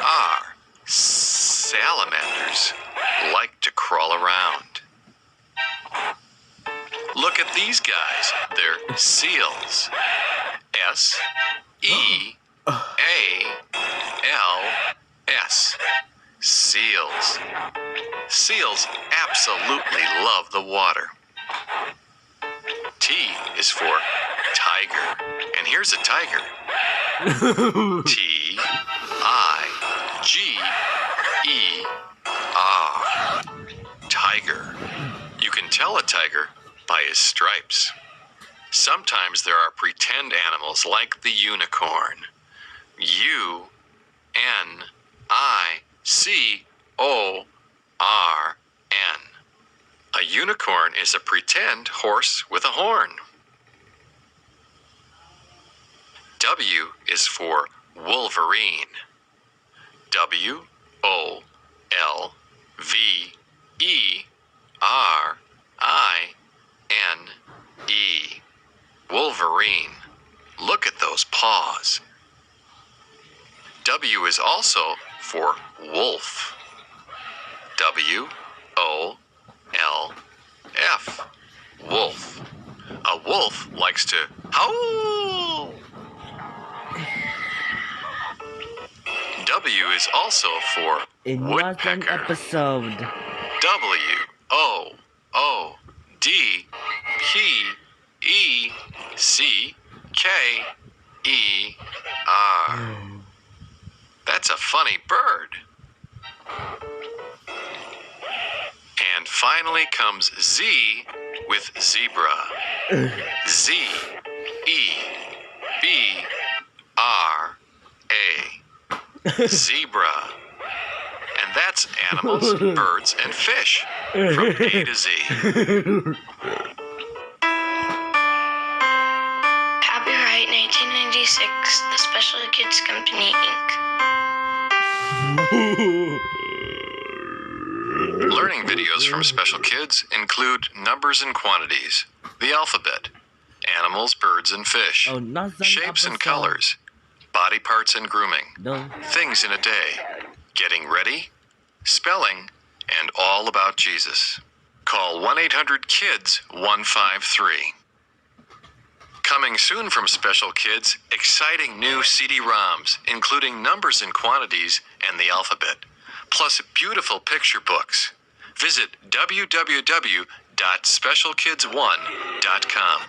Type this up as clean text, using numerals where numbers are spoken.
R. Salamanders like to crawl around. Look at these guys. They're seals. S-E-A-L-S. Seals. Seals absolutely love the water. T is for tiger. And here's a tiger. T-I-G-E-R. Tiger. You can tell a tiger by his stripes. Sometimes there are pretend animals like the unicorn. U-N-I-C-O-R-N. A unicorn is a pretend horse with a horn. W is for Wolverine. W-O-L-V-E-R-I-N-E. Wolverine. Look at those paws. W is also for wolf. W-O-L-F. Wolf. A wolf likes to howl. W is also for In woodpecker. one episode. W-O-O-D-P-E-C-K-E-R. That's a funny bird. And finally comes Z with zebra. Z-E-B-R-A. Zebra. And that's animals, birds, and fish from A to Z. Copyright 1996, The Special Kids Company, Inc. Learning videos from Special Kids include numbers and quantities, the alphabet, animals, birds, and fish, Oh, not some shapes and episode. colors, body parts and grooming, No. things in a day, getting ready, spelling, and all about Jesus. Call 1-800-KIDS-153. Coming soon from Special Kids, exciting new CD-ROMs, including numbers and quantities and the alphabet, plus beautiful picture books. Visit www.specialkids1.com.